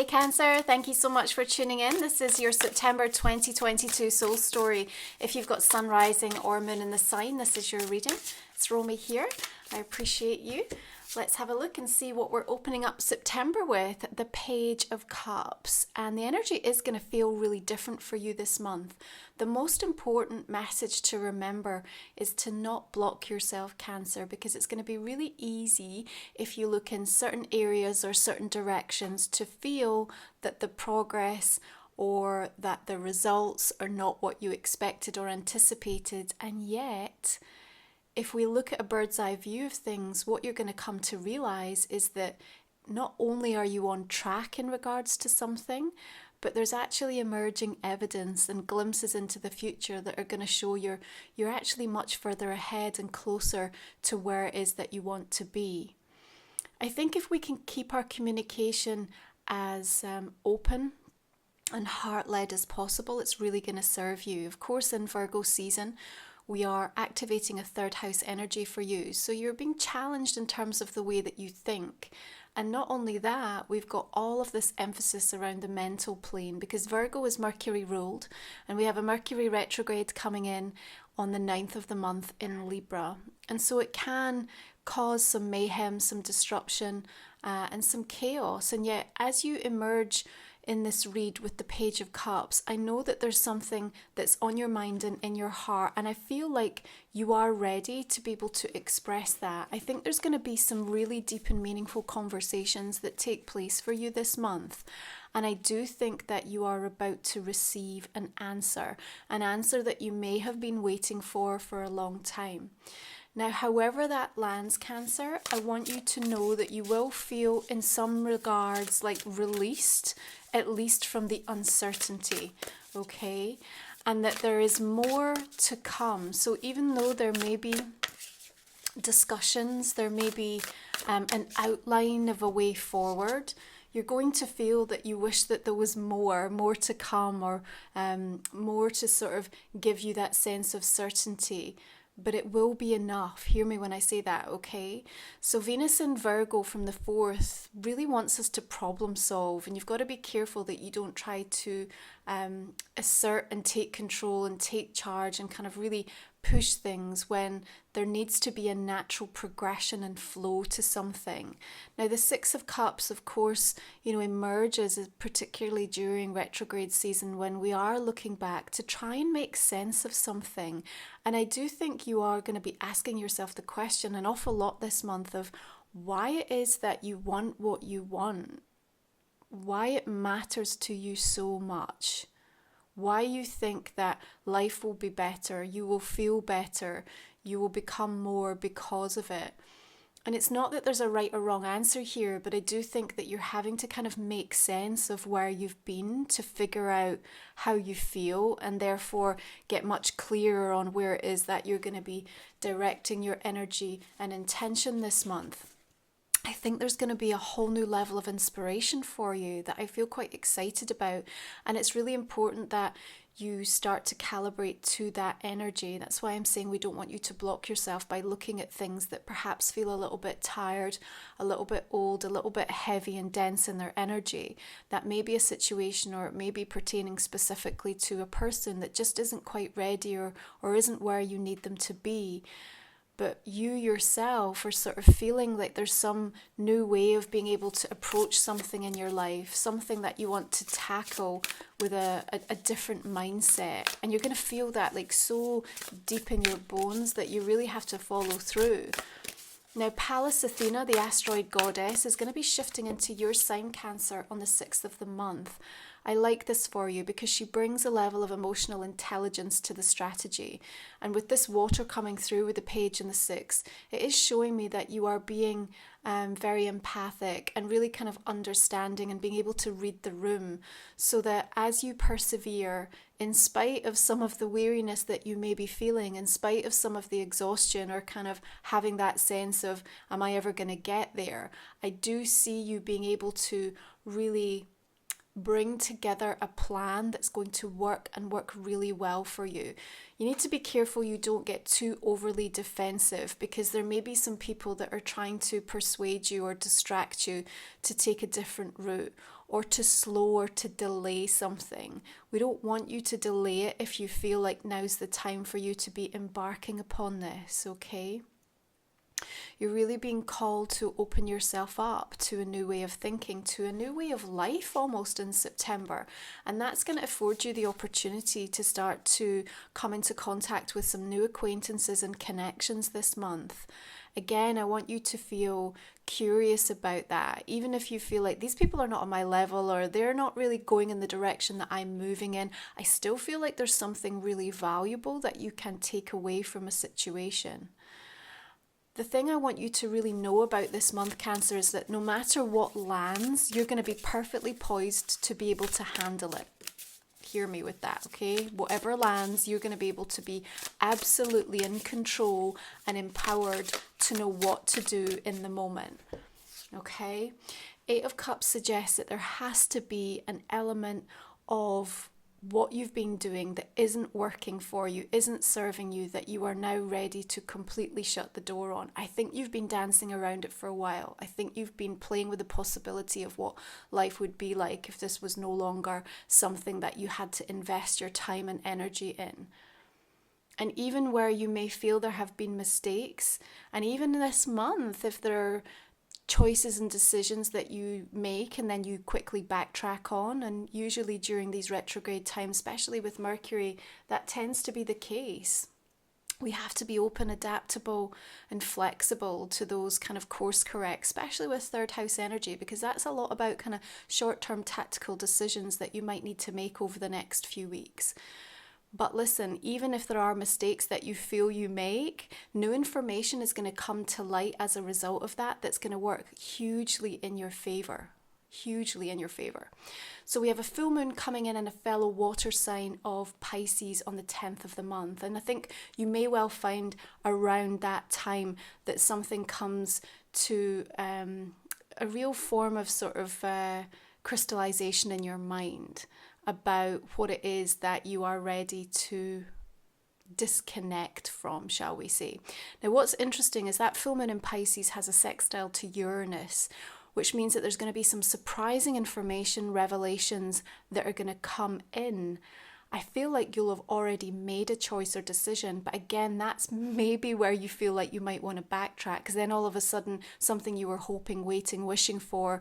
Cancer, thank you so much for tuning in. This is your September 2022 soul story. If you've got sun rising or moon in the sign, this is your reading. It's Romy here. I appreciate you. Let's have a look and see what we're opening up September with. The Page of Cups. And the energy is going to feel really different for you this month. The most important message to remember is to not block yourself, Cancer, because it's going to be really easy if you look in certain areas or certain directions to feel that the progress or that the results are not what you expected or anticipated. And yet, if we look at a bird's eye view of things, what you're going to come to realize is that not only are you on track in regards to something, but there's actually emerging evidence and glimpses into the future that are going to show you're actually much further ahead and closer to where it is that you want to be. I think if we can keep our communication as open and heart-led as possible, it's really going to serve you. Of course, in Virgo season, we are activating a third house energy for you. So you're being challenged in terms of the way that you think. And not only that, we've got all of this emphasis around the mental plane because Virgo is Mercury ruled and we have a Mercury retrograde coming in on the 9th of the month in Libra. And so it can cause some mayhem, some disruption and some chaos. And yet as you emerge in this read with the Page of Cups, I know that there's something that's on your mind and in your heart, and I feel like you are ready to be able to express that. I think there's going to be some really deep and meaningful conversations that take place for you this month, and I do think that you are about to receive an answer that you may have been waiting for a long time. Now, however that lands, Cancer, I want you to know that you will feel in some regards like released, at least from the uncertainty, okay? And that there is more to come. So even though there may be discussions, there may be an outline of a way forward, you're going to feel that you wish that there was more to come, or more to sort of give you that sense of certainty. But it will be enough. Hear me when I say that, okay? So Venus in Virgo from the 4th really wants us to problem solve, and you've got to be careful that you don't try to assert and take control and take charge and kind of really push things when there needs to be a natural progression and flow to something. Now the 6 of Cups, of course, emerges particularly during retrograde season when we are looking back to try and make sense of something. And I do think you are going to be asking yourself the question an awful lot this month of why it is that you want what you want, why it matters to you so much. Why you think that life will be better, you will feel better, you will become more because of it. And it's not that there's a right or wrong answer here, but I do think that you're having to kind of make sense of where you've been to figure out how you feel, and therefore get much clearer on where it is that you're going to be directing your energy and intention this month. I think there's going to be a whole new level of inspiration for you that I feel quite excited about. And it's really important that you start to calibrate to that energy. That's why I'm saying we don't want you to block yourself by looking at things that perhaps feel a little bit tired, a little bit old, a little bit heavy and dense in their energy. That may be a situation, or it may be pertaining specifically to a person that just isn't quite ready or isn't where you need them to be. But you yourself are sort of feeling like there's some new way of being able to approach something in your life, something that you want to tackle with a different mindset. And you're going to feel that like so deep in your bones that you really have to follow through. Now, Pallas Athena, the asteroid goddess, is going to be shifting into your sign, Cancer, on the 6th of the month. I like this for you because she brings a level of emotional intelligence to the strategy. And with this water coming through with the Page and the 6, it is showing me that you are being very empathic and really kind of understanding and being able to read the room, so that as you persevere, in spite of some of the weariness that you may be feeling, in spite of some of the exhaustion or kind of having that sense of, am I ever going to get there? I do see you being able to really bring together a plan that's going to work and work really well for you. You need to be careful you don't get too overly defensive, because there may be some people that are trying to persuade you or distract you to take a different route, or to slow or to delay something. We don't want you to delay it if you feel like now's the time for you to be embarking upon this, okay? You're really being called to open yourself up to a new way of thinking, to a new way of life almost in September. And that's going to afford you the opportunity to start to come into contact with some new acquaintances and connections this month. Again, I want you to feel curious about that. Even if you feel like these people are not on my level, or they're not really going in the direction that I'm moving in, I still feel like there's something really valuable that you can take away from a situation. The thing I want you to really know about this month, Cancer, is that no matter what lands, you're going to be perfectly poised to be able to handle it. Hear me with that, okay? Whatever lands, you're going to be able to be absolutely in control and empowered to know what to do in the moment, okay? Eight of Cups suggests that there has to be an element of what you've been doing that isn't working for you, isn't serving you, that you are now ready to completely shut the door on. I think you've been dancing around it for a while. I think you've been playing with the possibility of what life would be like if this was no longer something that you had to invest your time and energy in. And even where you may feel there have been mistakes, and even this month, if there are choices and decisions that you make and then you quickly backtrack on, and usually during these retrograde times, especially with Mercury, that tends to be the case. We have to be open, adaptable and flexible to those kind of course correct, especially with third house energy, because that's a lot about kind of short-term tactical decisions that you might need to make over the next few weeks. But listen, even if there are mistakes that you feel you make, new information is going to come to light as a result of that, that's going to work hugely in your favor. Hugely in your favor. So we have a full moon coming in a fellow water sign of Pisces on the 10th of the month. And I think you may well find around that time that something comes to a real form of sort of crystallization in your mind about what it is that you are ready to disconnect from, shall we say. Now, what's interesting is that full moon in Pisces has a sextile to Uranus, which means that there's going to be some surprising information, revelations that are going to come in. I feel like you'll have already made a choice or decision, but again, that's maybe where you feel like you might want to backtrack, because then all of a sudden something you were hoping, waiting, wishing for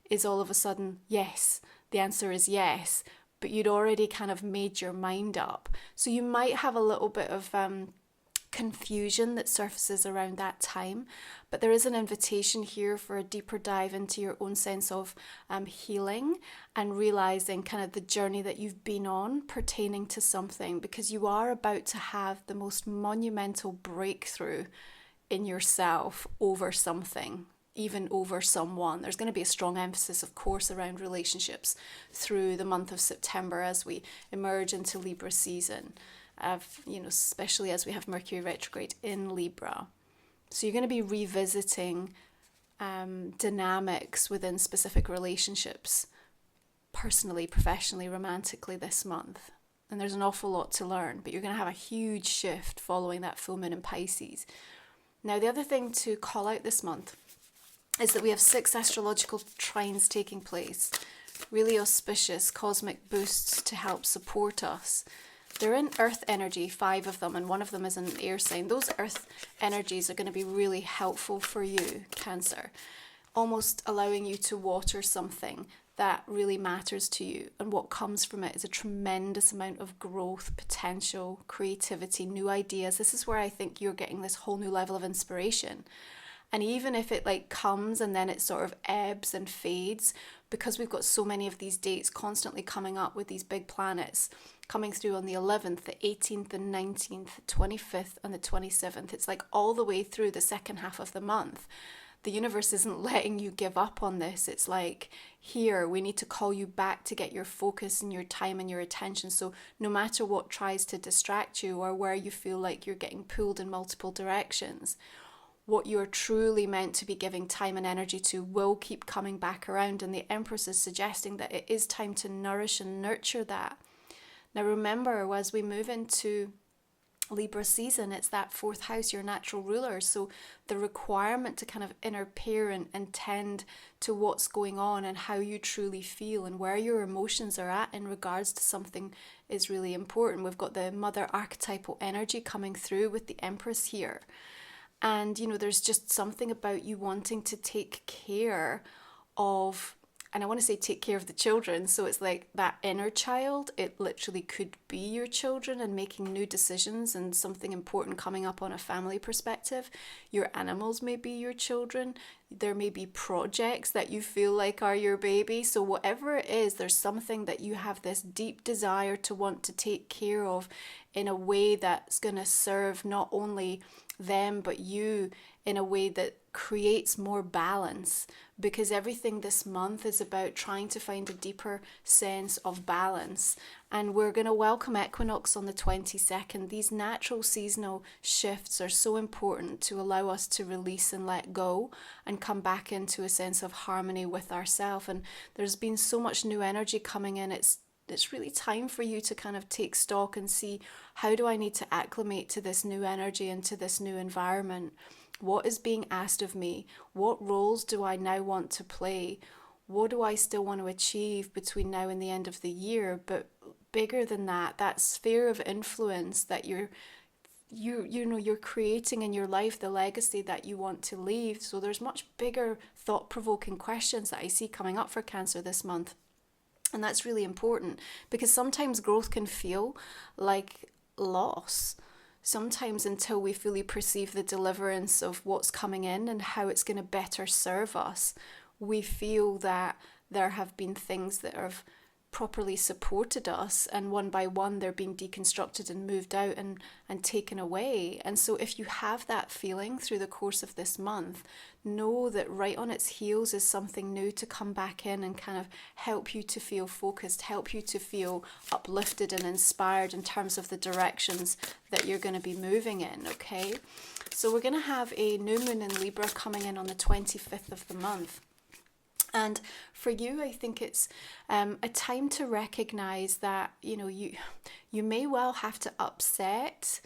is all of a sudden yes. The answer is yes, but you'd already kind of made your mind up. So you might have a little bit of confusion that surfaces around that time, but there is an invitation here for a deeper dive into your own sense of healing and realizing kind of the journey that you've been on pertaining to something, because you are about to have the most monumental breakthrough in yourself over something, even over someone. There's going to be a strong emphasis, of course, around relationships through the month of September as we emerge into Libra season, especially as we have Mercury retrograde in Libra. So you're going to be revisiting dynamics within specific relationships, personally, professionally, romantically this month. And there's an awful lot to learn, but you're going to have a huge shift following that full moon in Pisces. Now, the other thing to call out this month is that we have 6 astrological trines taking place, really auspicious cosmic boosts to help support us. They're in earth energy, 5 of them, and 1 of them is an air sign. Those earth energies are going to be really helpful for you, Cancer, almost allowing you to water something that really matters to you, and what comes from it is a tremendous amount of growth, potential, creativity, new ideas. This is where I think you're getting this whole new level of inspiration. And even if it comes and then it sort of ebbs and fades, because we've got so many of these dates constantly coming up with these big planets coming through on the 11th, the 18th, the 19th, the 25th and the 27th. It's like all the way through the second half of the month. The universe isn't letting you give up on this. It's like, here, we need to call you back to get your focus and your time and your attention. So no matter what tries to distract you or where you feel like you're getting pulled in multiple directions, what you're truly meant to be giving time and energy to will keep coming back around. And the Empress is suggesting that it is time to nourish and nurture that. Now remember, as we move into Libra season, it's that fourth house, your natural ruler. So the requirement to kind of inner parent and tend to what's going on and how you truly feel and where your emotions are at in regards to something is really important. We've got the mother archetypal energy coming through with the Empress here. And, you know, there's just something about you wanting to take care of, and I want to say take care of the children. So it's like that inner child, it literally could be your children and making new decisions and something important coming up on a family perspective. Your animals may be your children. There may be projects that you feel like are your baby. So whatever it is, there's something that you have this deep desire to want to take care of in a way that's going to serve not only them but you in a way that creates more balance, because everything this month is about trying to find a deeper sense of balance. And we're going to welcome equinox on the 22nd. These natural seasonal shifts are so important to allow us to release and let go and come back into a sense of harmony with ourselves. And there's been so much new energy coming in. It's really time for you to kind of take stock and see, how do I need to acclimate to this new energy and to this new environment? What is being asked of me? What roles do I now want to play? What do I still want to achieve between now and the end of the year? But bigger than that, that sphere of influence that you're creating in your life, the legacy that you want to leave. So there's much bigger thought-provoking questions that I see coming up for Cancer this month. And that's really important, because sometimes growth can feel like loss. Sometimes until we fully perceive the deliverance of what's coming in and how it's going to better serve us, we feel that there have been things that have properly supported us, and one by one they're being deconstructed and moved out and taken away. And so if you have that feeling through the course of this month, know that right on its heels is something new to come back in and kind of help you to feel focused, help you to feel uplifted and inspired in terms of the directions that you're going to be moving in, okay? So we're going to have a new moon in Libra coming in on the 25th of the month. And for you, I think it's a time to recognize that, you know, you may well have to upset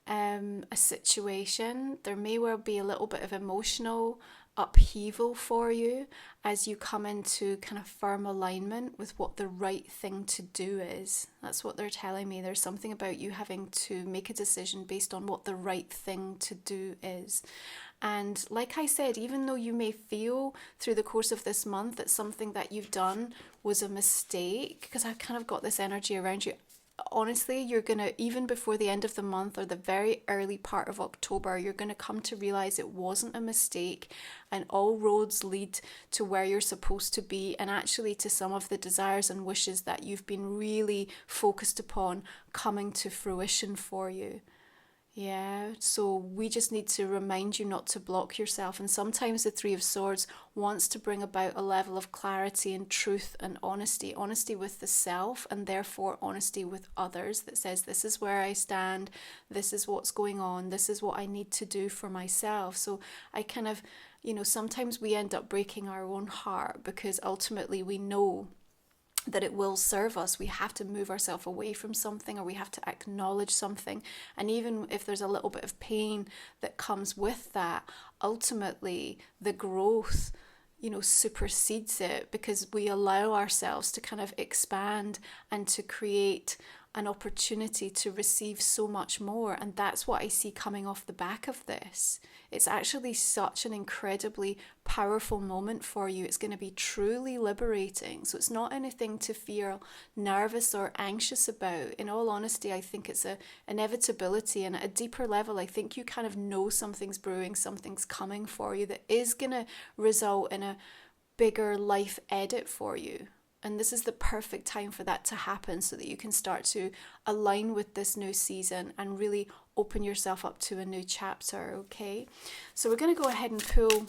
a situation. There may well be a little bit of emotional upheaval for you as you come into kind of firm alignment with what the right thing to do is. That's what they're telling me. There's something about you having to make a decision based on what the right thing to do is. And like I said, even though you may feel through the course of this month that something that you've done was a mistake, because I've kind of got this energy around you, honestly, you're going to, even before the end of the month or the very early part of October, you're going to come to realize it wasn't a mistake, and all roads lead to where you're supposed to be, and actually to some of the desires and wishes that you've been really focused upon coming to fruition for you. Yeah, so we just need to remind you not to block yourself. And sometimes the Three of Swords wants to bring about a level of clarity and truth and honesty. Honesty with the self, and therefore honesty with others, that says, this is where I stand, this is what's going on, this is what I need to do for myself. So I kind of, you know, sometimes we end up breaking our own heart because ultimately we know that it will serve us. We have to move ourselves away from something, or we have to acknowledge something. And even if there's a little bit of pain that comes with that, ultimately the growth, you know, supersedes it, because we allow ourselves to kind of expand and to create an opportunity to receive so much more. And that's what I see coming off the back of this. It's actually such an incredibly powerful moment for you. It's going to be truly liberating. So it's not anything to feel nervous or anxious about. In all honesty, I think it's an inevitability, and at a deeper level, I think you kind of know something's brewing, something's coming for you that is going to result in a bigger life edit for you. And this is the perfect time for that to happen, so that you can start to align with this new season and really open yourself up to a new chapter, okay? So we're going to go ahead and pull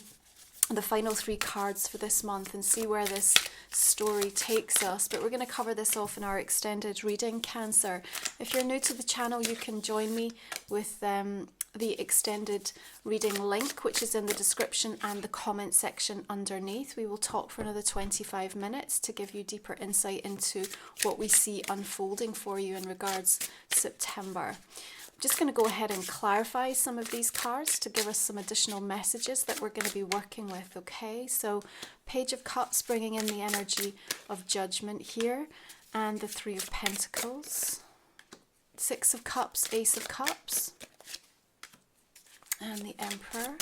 the final 3 cards for this month and see where this story takes us. But we're going to cover this off in our extended reading, Cancer. If you're new to the channel, you can join me with the extended reading link, which is in the description and the comment section underneath. We will talk for another 25 minutes to give you deeper insight into what we see unfolding for you in regards to September. I'm just going to go ahead and clarify some of these cards to give us some additional messages that we're going to be working with, okay? So Page of Cups bringing in the energy of judgment here, and the Three of Pentacles, Six of Cups, Ace of Cups, and the Emperor.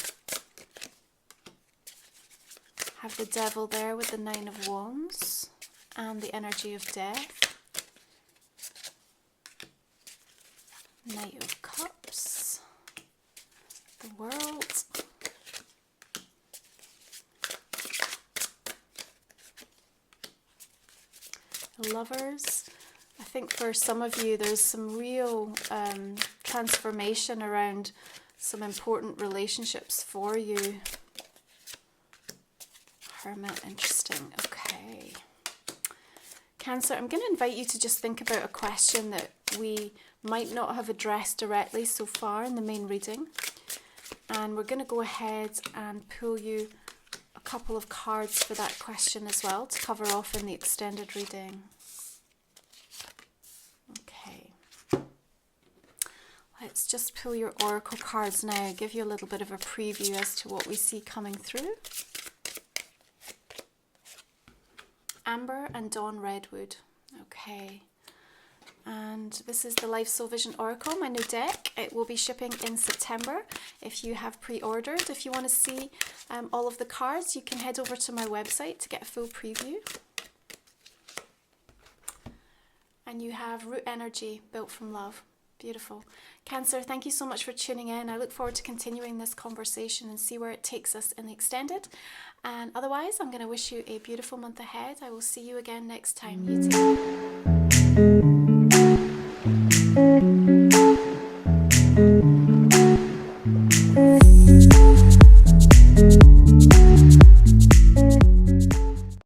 Have the Devil there with the Nine of Wands and the energy of death. Knight of Cups, the World, Lovers. I think for some of you there's some real transformation around some important relationships for you. Hermit, interesting. Okay. Cancer, I'm going to invite you to just think about a question that we might not have addressed directly so far in the main reading. And we're going to go ahead and pull you a couple of cards for that question as well to cover off in the extended reading. Okay. Let's just pull your oracle cards now, give you a little bit of a preview as to what we see coming through. Amber and Dawn Redwood. Okay. And this is the Life Soul Vision Oracle, my new deck. It will be shipping in September if you have pre-ordered. If you want to see all of the cards, you can head over to my website to get a full preview. And you have Root Energy, Built from Love. Beautiful. Cancer, thank you so much for tuning in. I look forward to continuing this conversation and see where it takes us in the extended. And otherwise, I'm going to wish you a beautiful month ahead. I will see you again next time. You take care.